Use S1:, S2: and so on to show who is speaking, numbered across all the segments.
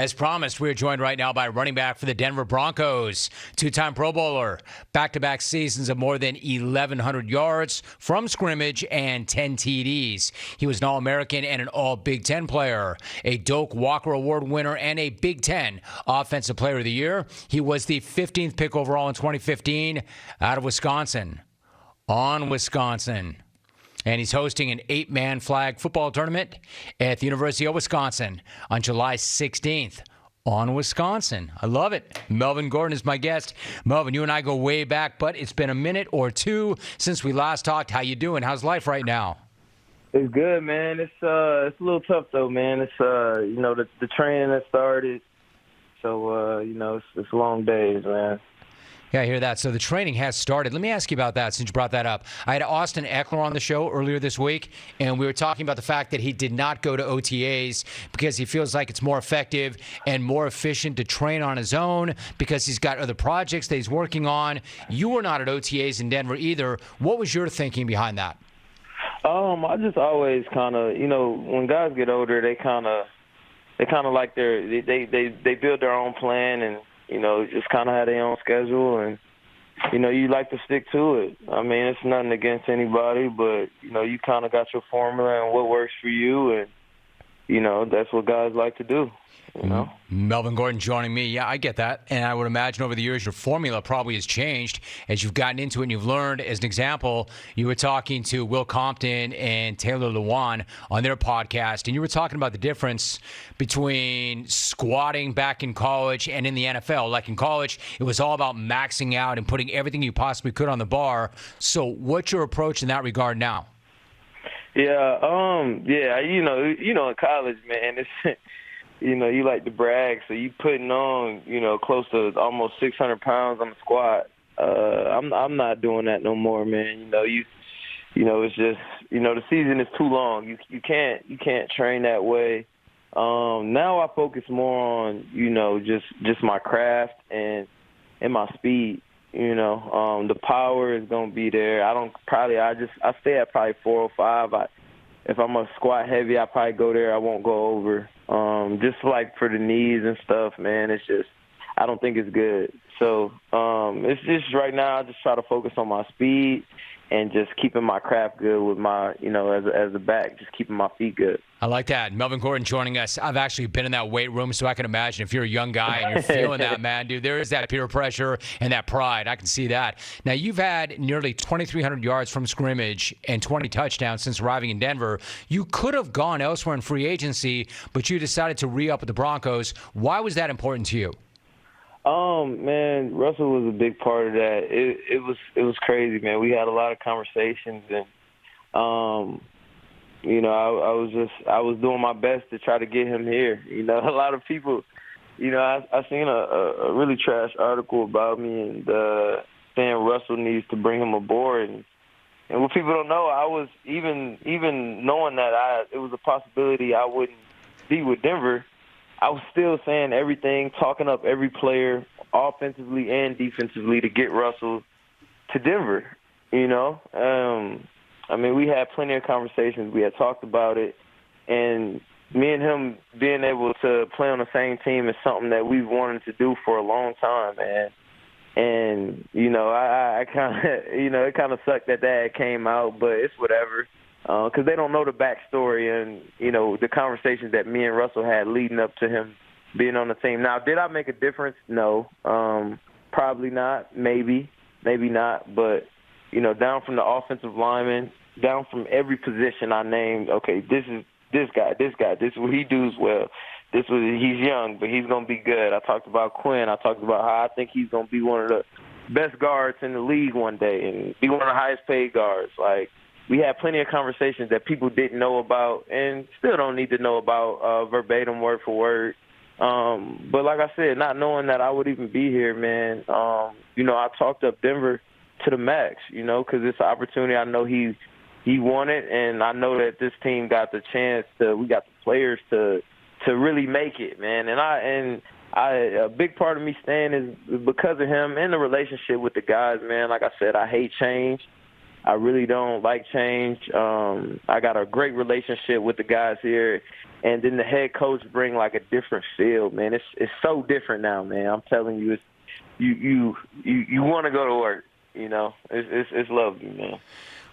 S1: As promised, we are joined right now by running back for the Denver Broncos, two-time Pro Bowler, back-to-back seasons of more than 1,100 yards from scrimmage and 10 TDs. He was an All-American and an All-Big Ten player, a Doak Walker Award winner, and a Big Ten Offensive Player of the Year. He was the 15th pick overall in 2015 out of Wisconsin. On Wisconsin. And he's hosting an 8-man flag football tournament at the University of Wisconsin on July 16th on Wisconsin. I love it. Melvin Gordon is my guest. Melvin, you and I go way back, but it's been a minute or two since we last talked. How you doing? How's life right now?
S2: It's good, man. It's a little tough though, man. It's the training that started, so it's long days, man.
S1: Yeah, I hear that. So the training has started. Let me ask you about that since you brought that up. I had Austin Eckler on the show earlier this week, and we were talking about the fact that he did not go to OTAs because he feels like it's more effective and more efficient to train on his own because he's got other projects that he's working on. You were not at OTAs in Denver either. What was your thinking behind that?
S2: I just always kind of, when guys get older, they kind of like they build their own plan and, just kind of have their own schedule, and, you like to stick to it. I mean, it's nothing against anybody, but, you kind of got your formula and what works for you, and, that's what guys like to do.
S1: Melvin Gordon joining me. Yeah, I get that. And I would imagine over the years your formula probably has changed as you've gotten into it and you've learned. As an example, you were talking to Will Compton and Taylor Lewan on their podcast, and you were talking about the difference between squatting back in college and in the NFL. Like in college, it was all about maxing out and putting everything you possibly could on the bar. So what's your approach in that regard now?
S2: Yeah, in college, man, it's you like to brag, so you putting on, close to almost 600 pounds on the squat. I'm not doing that no more, man. It's just, the season is too long. You can't train that way. Now I focus more on, just my craft and my speed. The power is gonna be there. I stay at probably 405. If I'm a squat heavy, I probably go there. I won't go over. Just like for the knees and stuff, man, it's just, I don't think it's good. So it's just right now I just try to focus on my speed and just keeping my craft good with my, as a back, just keeping my feet good.
S1: I like that. Melvin Gordon joining us. I've actually been in that weight room, so I can imagine if you're a young guy and you're feeling that, man, dude, there is that peer pressure and that pride. I can see that. Now, you've had nearly 2,300 yards from scrimmage and 20 touchdowns since arriving in Denver. You could have gone elsewhere in free agency, but you decided to re-up with the Broncos. Why was that important to you?
S2: Man, Russell was a big part of that. It was crazy, man. We had a lot of conversations, and I was doing my best to try to get him here. A lot of people, I seen a really trash article about me and saying Russell needs to bring him aboard, and what people don't know, I was even knowing that it was a possibility I wouldn't be with Denver. I was still saying everything, talking up every player, offensively and defensively, to get Russell to Denver, we had plenty of conversations. We had talked about it. And me and him being able to play on the same team is something that we've wanted to do for a long time, man. And, I kind of, it kind of sucked that came out, but it's whatever. Because they don't know the backstory and, the conversations that me and Russell had leading up to him being on the team. Now, did I make a difference? No. Probably not. Maybe not. But, down from the offensive lineman, down from every position I named, okay, this is this guy, this is what he does well. He's young, but he's going to be good. I talked about Quinn. I talked about how I think he's going to be one of the best guards in the league one day and be one of the highest paid guards. Like, we had plenty of conversations that people didn't know about and still don't need to know about verbatim, word for word. But like I said, not knowing that I would even be here, man, I talked up Denver to the max, because it's an opportunity I know he wanted, and I know that this team got the chance we got the players to really make it, man. And a big part of me staying is because of him and the relationship with the guys, man. Like I said, I hate change. I really don't like change. I got a great relationship with the guys here, and then the head coach bring like a different feel, man. It's so different now, man. I'm telling you, you want to go to work. You know, it's lovely, man.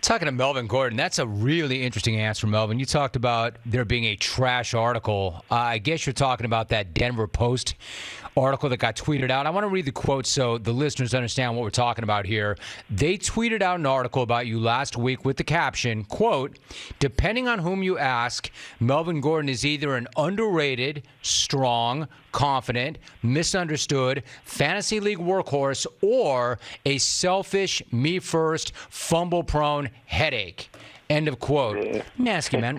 S1: Talking to Melvin Gordon, that's a really interesting answer, Melvin. You talked about there being a trash article. I guess you're talking about that Denver Post article that got tweeted out. I want to read the quote so the listeners understand what we're talking about here. They tweeted out an article about you last week with the caption, quote, "Depending on whom you ask, Melvin Gordon is either an underrated, strong, confident, misunderstood, fantasy league workhorse, or a selfish, me-first, fumble-prone headache." End of quote. Let me ask you, man,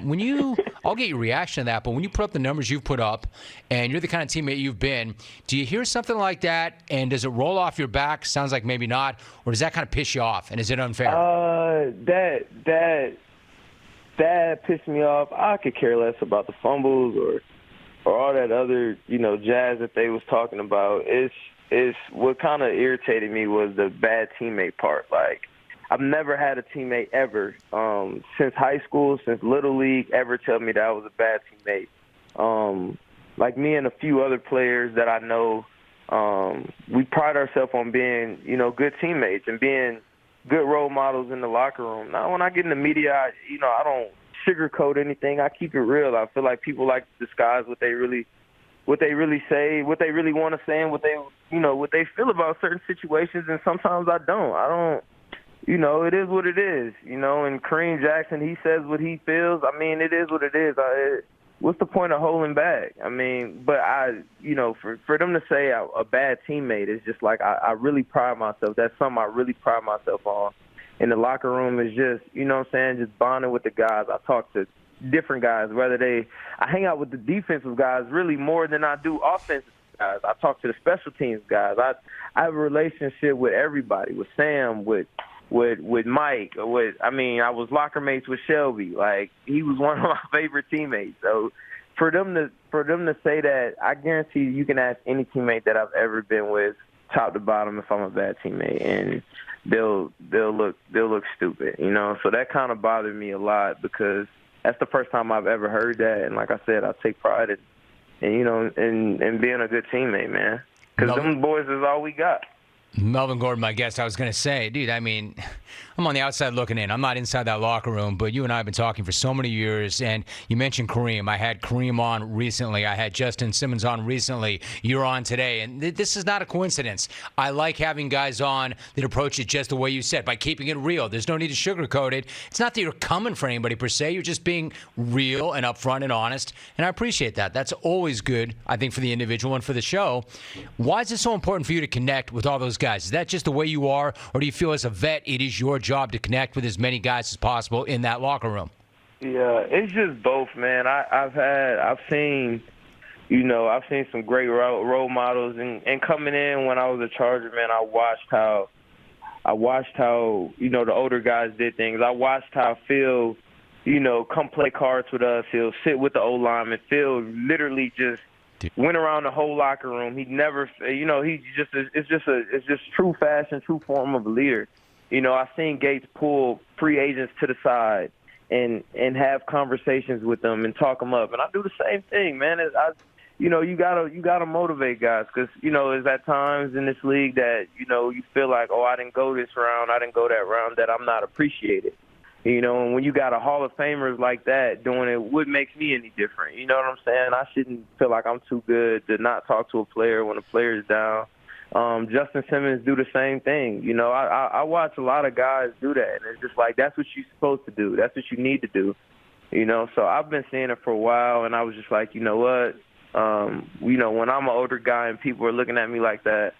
S1: I'll get your reaction to that, but when you put up the numbers you've put up and you're the kind of teammate you've been, do you hear something like that and does it roll off your back? Sounds like maybe not. Or does that kind of piss you off and is it unfair?
S2: That pissed me off. I could care less about the fumbles or all that other, jazz that they was talking about. It's what kind of irritated me was the bad teammate part. Like, I've never had a teammate ever, since high school, since Little League, ever tell me that I was a bad teammate. Like me and a few other players that I know, we pride ourselves on being, good teammates and being good role models in the locker room. Now, when I get in the media, I don't sugarcoat anything. I keep it real. I feel like people like to disguise what they really say, what they really want to say, and what they feel about certain situations. And sometimes I don't. It is what it is, and Kareem Jackson, he says what he feels. I mean, it is what it is. What's the point of holding back? I mean, but for them to say a bad teammate is just like, I really pride myself. That's something I really pride myself on. In the locker room is just, just bonding with the guys. I talk to different guys, I hang out with the defensive guys really more than I do offensive guys. I talk to the special teams guys. I have a relationship with everybody, with Sam, with Mike, I was locker mates with Shelby. Like, he was one of my favorite teammates. So for them to say that, I guarantee you can ask any teammate that I've ever been with, top to bottom, if I'm a bad teammate, and they'll look stupid, So that kind of bothered me a lot because that's the first time I've ever heard that. And like I said, I take pride in being a good teammate, man. Because them boys is all we got.
S1: Melvin Gordon, my guest, I was going to say, dude, I mean, I'm on the outside looking in. I'm not inside that locker room, but you and I have been talking for so many years, and you mentioned Kareem. I had Kareem on recently. I had Justin Simmons on recently. You're on today, and this is not a coincidence. I like having guys on that approach it just the way you said, by keeping it real. There's no need to sugarcoat it. It's not that you're coming for anybody per se. You're just being real and upfront and honest, and I appreciate that. That's always good, I think, for the individual and for the show. Why is it so important for you to connect with all those guys? Is that just the way you are, or do you feel as a vet it is your job to connect with as many guys as possible in that locker room?
S2: Yeah, it's just both, man. I've seen some great role models, and coming in when I was a Charger, man, I watched how the older guys did things. I watched how Phil, come play cards with us. He'll sit with the O-lineman. Phil literally just went around the whole locker room. He never, it's just true fashion, true form of a leader. I've seen Gates pull free agents to the side and have conversations with them and talk them up. And I do the same thing, man. You gotta motivate guys because, there's at times in this league that, you feel like, oh, I didn't go this round, I didn't go that round, that I'm not appreciated. And when you got a Hall of Famers like that doing it, what makes me any different? You know what I'm saying? I shouldn't feel like I'm too good to not talk to a player when a player's down. Justin Simmons do the same thing. I watch a lot of guys do that, and it's just like, that's what you're supposed to do. That's what you need to do. So I've been seeing it for a while, and I was just like, you know what? When I'm an older guy and people are looking at me like that,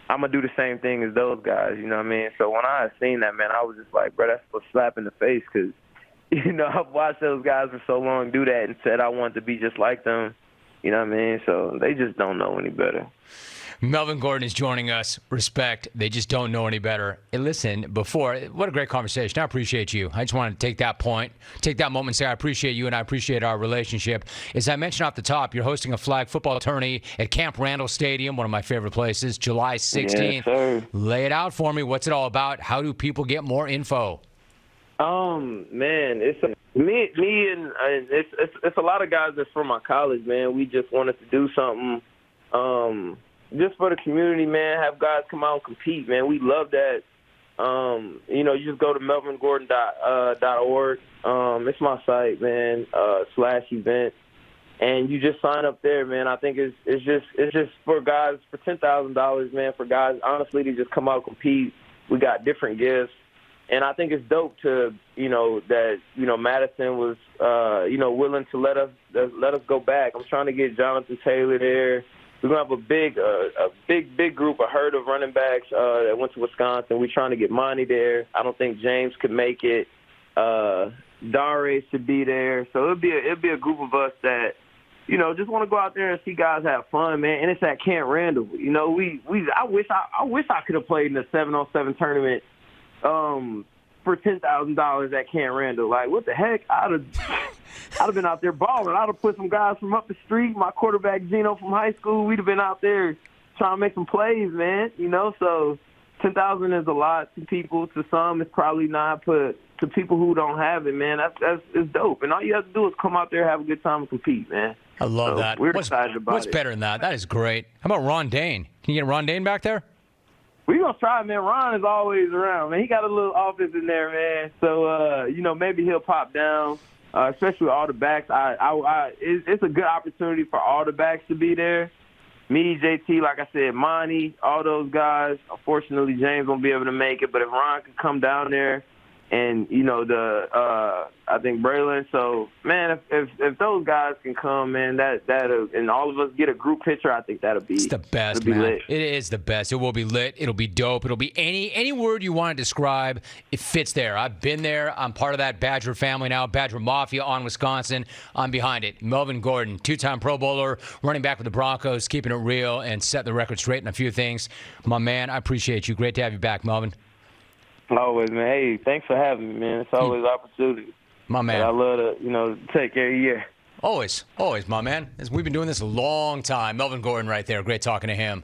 S2: I'm going to do the same thing as those guys, you know what I mean? So when I seen that, man, I was just like, bro, that's a slap in the face because, I've watched those guys for so long do that and said I want to be just like them, you know what I mean? So they just don't know any better.
S1: Melvin Gordon is joining us. Respect. They just don't know any better. Hey, listen, what a great conversation. I appreciate you. I just wanted to take that moment and say I appreciate you and I appreciate our relationship. As I mentioned off the top, you're hosting a flag football tourney at Camp Randall Stadium, one of my favorite places, July 16th.
S2: Yes, sir.
S1: Lay it out for me. What's it all about? How do people get more info?
S2: Man, it's me and it's a lot of guys that's from my college, man. We just wanted to do something, just for the community, man. Have guys come out and compete, man. We love that. You just go to melvingordon.org. It's my site, man. /event, and you just sign up there, man. I think it's just for guys for $10,000, man. For guys, honestly, to just come out and compete. We got different gifts. And I think it's dope to, that, Madison was, willing to let us go back. I'm trying to get Jonathan Taylor there. We're going to have a big group, a herd of running backs that went to Wisconsin. We're trying to get Monty there. I don't think James could make it. Dare should be there. So it'll be a group of us that, just want to go out there and see guys have fun, man. And it's at Camp Randall. I wish I could have played in the 7-on-7 tournament for $10,000 at Camp Randall. Like, what the heck? I'd have been out there balling. I'd have put some guys from up the street, my quarterback Gino from high school. We'd have been out there trying to make some plays, man. So $10,000 is a lot to people. To some, it's probably not. But to people who don't have it, man, it's dope. And all you have to do is come out there, have a good time, and compete, man.
S1: I love that.
S2: We're excited about it.
S1: What's better than that? That is great. How about Ron Dane? Can you get Ron Dane back there?
S2: We're going to try, man. Ron is always around, man. He got a little office in there, man. So, maybe he'll pop down, especially with all the backs. It's a good opportunity for all the backs to be there. Me, JT, like I said, Monty, all those guys. Unfortunately, James won't be able to make it. But if Ron could come down there and, I think Braylon. So, man, if those guys can come, man, that'll, and all of us get a group picture, I think that'll be
S1: it's the best, man. Lit. It is the best. It will be lit. It'll be dope. It'll be any word you want to describe. It fits there. I've been there. I'm part of that Badger family now. Badger Mafia on Wisconsin. I'm behind it. Melvin Gordon, 2-time Pro Bowler, running back with the Broncos, keeping it real and set the record straight in a few things. My man, I appreciate you. Great to have you back, Melvin.
S2: Always, man. Hey, thanks for having me, man. It's always an opportunity.
S1: My man.
S2: And I love to, take care of you.
S1: Always, my man. We've been doing this a long time. Melvin Gordon right there. Great talking to him.